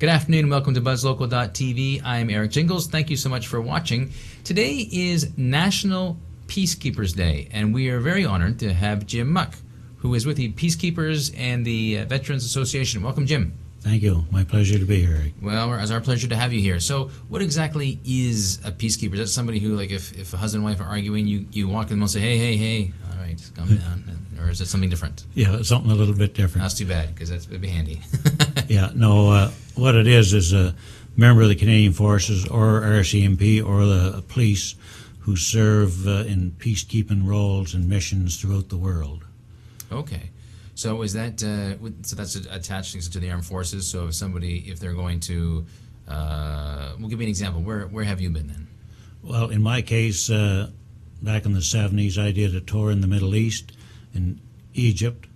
Good afternoon and welcome to BuzzLocal.tv. I'm Eric Jingles. Thank you so much for watching. Today is National Peacekeepers Day, and we are very honored to have Jim Muck, who is with the Peacekeepers and the Veterans Association. Welcome, Jim. Thank you. My pleasure to be here, Eric. Well, it's our pleasure to have you here. So what exactly is a peacekeeper? Is that somebody who, like, if a husband and wife are arguing, you walk in and say, hey, all right, calm down? Or is it something different? Yeah, something a little bit different. That's too bad, because that'd be handy. Yeah, no, what it is a member of the Canadian Forces or RCMP or the police who serve in peacekeeping roles and missions throughout the world. Okay. So is that so that's attached to the armed forces? So if they're going to, we'll give you an example. Where have you been then? Well, in my case, back in the 70s, I did a tour in the Middle East, in Egypt,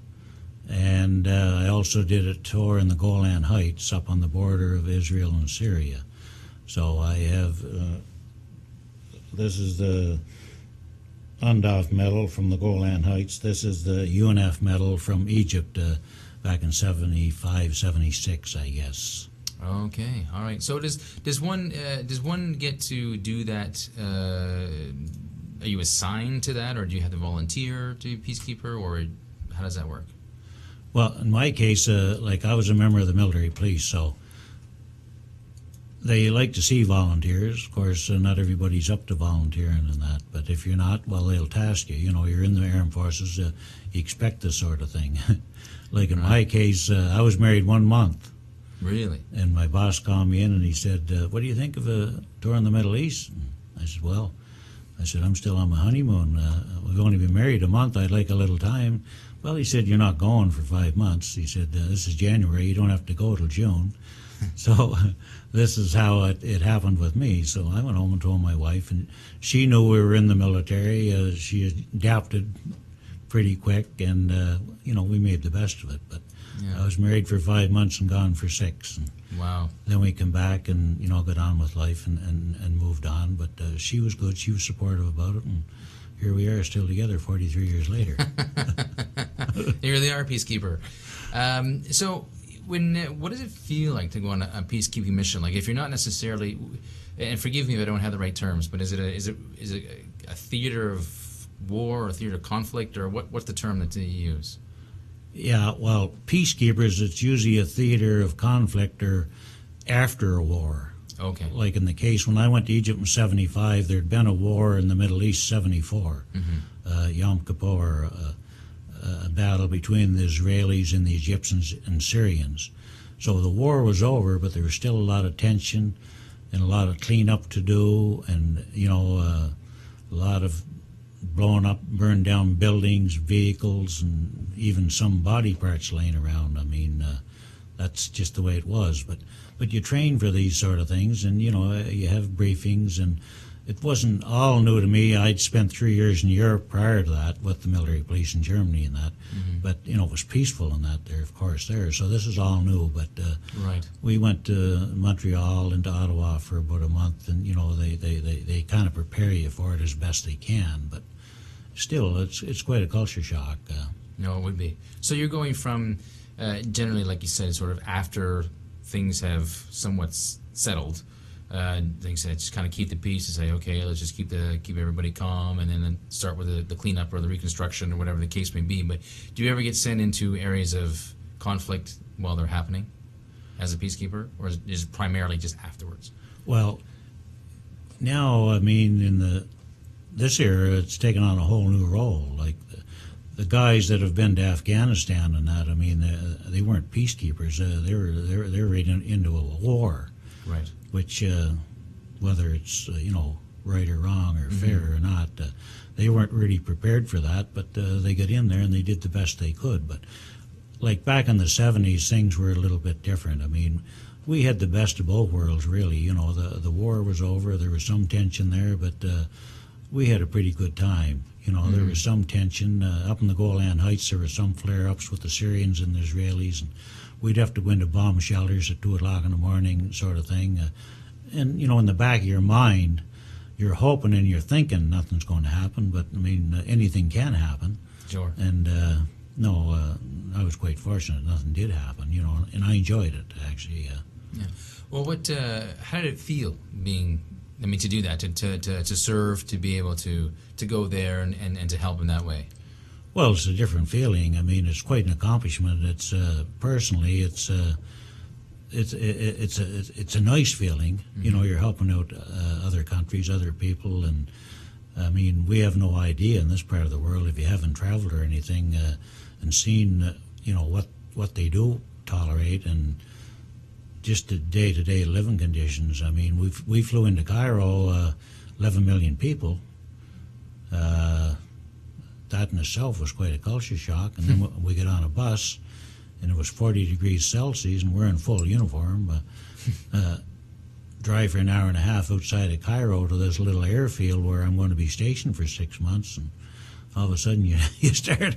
and I also did a tour in the Golan Heights up on the border of Israel and Syria. So I have, this is the UNDOF medal from the Golan Heights. This is the UNF medal from Egypt back in 75, 76, I guess. Okay, all right. So does one get to do that? Are you assigned to that, or do you have to volunteer to be peacekeeper, or how does that work? Well, in my case, like I was a member of the military police, so they like to see volunteers. Of course, not everybody's up to volunteering and that, but if you're not, well, they'll task you. You know, you're in the armed forces, you expect this sort of thing. Like in my case, I was married 1 month. Really? And my boss called me in and he said, what do you think of a tour in the Middle East? And I said, I'm still on my honeymoon. We've only been married a month. I'd like a little time. Well, he said, you're not going for 5 months. He said, this is January. You don't have to go till June. So this is how it happened with me. So I went home and told my wife, and she knew we were in the military. She adapted pretty quick, and, we made the best of it. But yeah. I was married for 5 months and gone for 6. And wow. Then we came back and, got on with life and moved on. But she was good. She was supportive about it. And here we are still together 43 years later. You really are a peacekeeper. So what does it feel like to go on a peacekeeping mission? Like, if you're not necessarily, and forgive me if I don't have the right terms, but is it a theater of war or a theater of conflict, or what's the term that you use? Yeah, well, peacekeepers, it's usually a theater of conflict or after a war. Okay. Like in the case when I went to Egypt in 75, there'd been a war in the Middle East 74, Yom Kippur, a battle between the Israelis and the Egyptians and Syrians. So the war was over, but there was still a lot of tension and a lot of cleanup to do, and a lot of blowing up, burned down buildings, vehicles, and even some body parts laying around. I mean, that's just the way it was. But you train for these sort of things, and you have briefings, and it wasn't all new to me. I'd spent 3 years in Europe prior to that with the military police in Germany and that. But it was peaceful in that there, of course, there. So this is all new. But right. We went to Montreal and to Ottawa for about a month, and they kind of prepare you for it as best they can. But still, it's quite a culture shock. No, it would be. So you're going from generally, like you said, sort of after things have somewhat settled. Things that just kind of keep the peace and say, okay, let's just keep everybody calm, and then start with the cleanup or the reconstruction or whatever the case may be. But do you ever get sent into areas of conflict while they're happening as a peacekeeper, or is it primarily just afterwards? Well, now, I mean, in this era, it's taken on a whole new role. Like the guys that have been to Afghanistan and that, I mean, they weren't peacekeepers. They were right into a war. Right. Which, whether it's, right or wrong or fair or not, they weren't really prepared for that, but they got in there and they did the best they could. But like back in the 70s, things were a little bit different. I mean, we had the best of both worlds, really. The war was over, there was some tension there, but we had a pretty good time. There was some tension. Up in the Golan Heights, there were some flare-ups with the Syrians and the Israelis, and we'd have to go into bomb shelters at 2 o'clock in the morning, sort of thing. And, in the back of your mind, you're hoping and you're thinking nothing's going to happen, but, I mean, anything can happen. Sure. And, I was quite fortunate. Nothing did happen, and I enjoyed it, actually. Yeah. Well, how did it feel being? I mean, to do that, to serve, to be able to go there and to help in that way. Well, it's a different feeling. I mean, it's quite an accomplishment. It's personally, it's a nice feeling. Mm-hmm. You know, you're helping out other countries, other people, and I mean, we have no idea in this part of the world, if you haven't traveled or anything, and seen, you know, what they do tolerate, and just the day-to-day living conditions. I mean, we flew into Cairo, 11 million people. That in itself was quite a culture shock. And then we get on a bus, and it was 40 degrees Celsius, and we're in full uniform. Drive for an hour and a half outside of Cairo to this little airfield where I'm going to be stationed for 6 months, and all of a sudden you start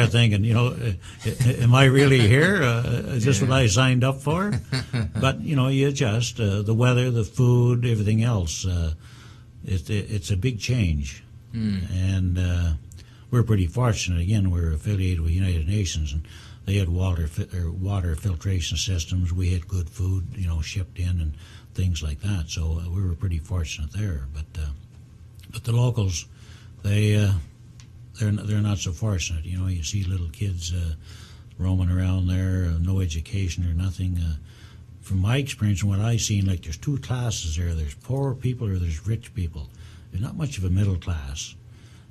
thinking, you know, am I really here? Is this what I signed up for? But you know, you adjust. The weather, the food, everything else. It's a big change, and we're pretty fortunate. Again, we're affiliated with United Nations, and they had water filtration systems. We had good food, you know, shipped in and things like that. So we were pretty fortunate there. But the locals, they're not so fortunate. You know, you see little kids roaming around there, no education or nothing. From my experience and what I've seen, like there's two classes there. There's poor people or there's rich people. There's not much of a middle class.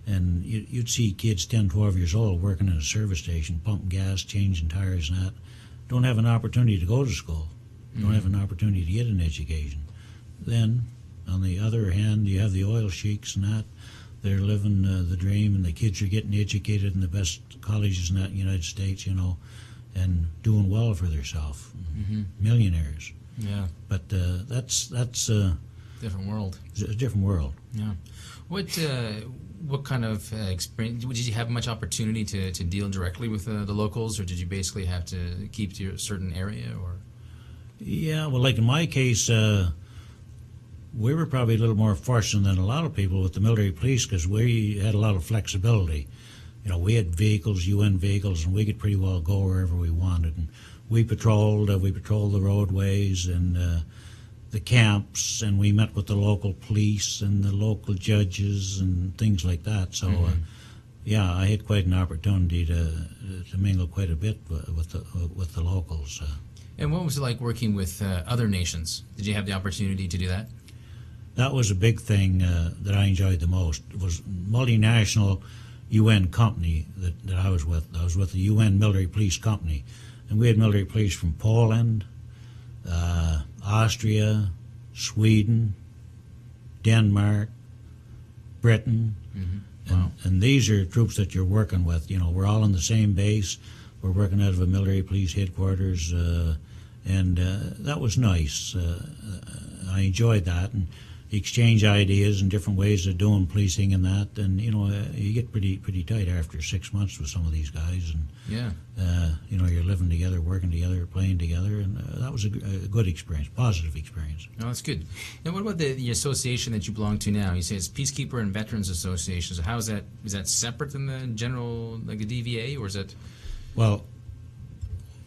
And you'd see kids 10, 12 years old working in a service station, pumping gas, changing tires and that. Don't have an opportunity to go to school. Don't have an opportunity to get an education. Then, on the other hand, you have the oil sheiks and that. They're living the dream, and the kids are getting educated in the best colleges in the United States, you know, and doing well for themselves. Millionaires. Yeah. But that's different world. It's a different world. Yeah. What kind of experience? Did you have much opportunity to deal directly with the locals, or did you basically have to keep to a certain area? Or yeah, well, like in my case, we were probably a little more fortunate than a lot of people with the military police because we had a lot of flexibility. You know, we had vehicles, UN vehicles, and we could pretty well go wherever we wanted. And we patrolled the roadways and the camps, and we met with the local police and the local judges and things like that. So, yeah, I had quite an opportunity to mingle quite a bit with the locals. And what was it like working with other nations? Did you have the opportunity to do that? That was a big thing that I enjoyed the most. It was a multinational UN company that I was with. I was with the UN Military Police Company. And we had military police from Poland, Austria, Sweden, Denmark, Britain. Wow. And these are troops that you're working with. You know, we're all on the same base. We're working out of a military police headquarters. And that was nice. I enjoyed that, and exchange ideas and different ways of doing policing and that. And you know, you get pretty tight after 6 months with some of these guys. And yeah, you know, you're living together, working together, playing together, and that was a good experience, positive experience. No, that's good. Now, what about the association that you belong to now? You say it's Peacekeeper and Veterans Association. So how is that? Is that separate than the general, like the DVA, or is it? Well,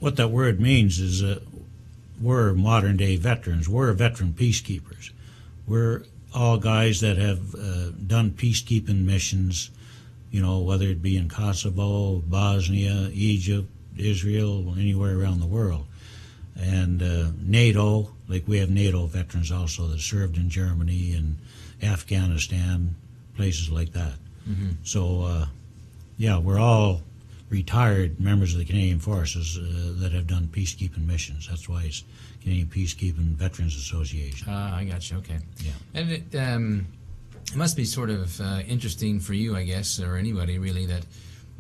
what that word means is we're modern-day veterans. We're veteran peacekeepers. We're all guys that have done peacekeeping missions, you know, whether it be in Kosovo, Bosnia, Egypt, Israel, anywhere around the world. And NATO, like we have NATO veterans also that served in Germany and Afghanistan, places like that. So, yeah, we're all retired members of the Canadian Forces that have done peacekeeping missions. That's why it's Canadian Peacekeeping Veterans Association. I got you. Okay. Yeah. And it must be sort of interesting for you, I guess, or anybody really, that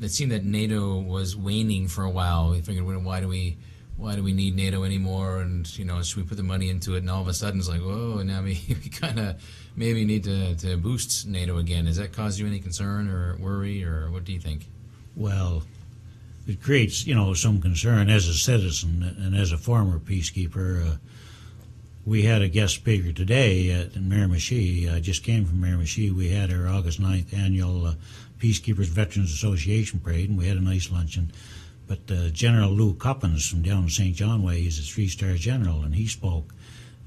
seemed that NATO was waning for a while. We figured, well, why do we need NATO anymore? And you know, should we put the money into it? And all of a sudden, it's like, whoa! And now we kind of maybe need to boost NATO again. Does that cause you any concern or worry, or what do you think? Well, it creates, you know, some concern as a citizen and as a former peacekeeper. We had a guest speaker today at Miramichi. I just came from Miramichi. We had our August 9th annual Peacekeepers Veterans Association parade, and we had a nice luncheon. But General Lou Coppins from down in St. John Way, he's a 3-star general, and he spoke.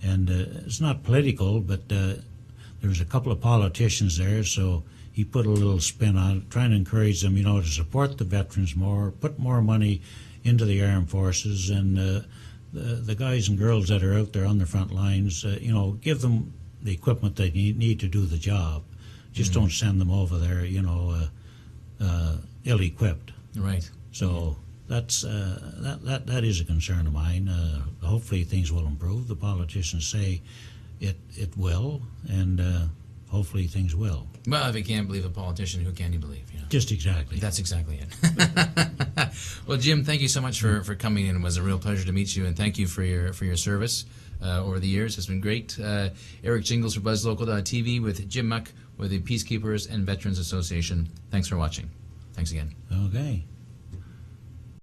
And it's not political, but there was a couple of politicians there, so he put a little spin on it, trying to encourage them, to support the veterans more, put more money into the armed forces, and the guys and girls that are out there on the front lines, give them the equipment they need to do the job. Just don't send them over there, ill-equipped. Right. So that's that is a concern of mine. Hopefully things will improve. The politicians say it will, and hopefully things will. Well, if you can't believe a politician, who can you believe? Just exactly. That's exactly it. Well, Jim, thank you so much for coming in. It was a real pleasure to meet you, and thank you for your service over the years. It's been great. Eric Jingles for BuzzLocal.tv with Jim Muck with the Peacekeepers and Veterans Association. Thanks for watching. Thanks again. Okay.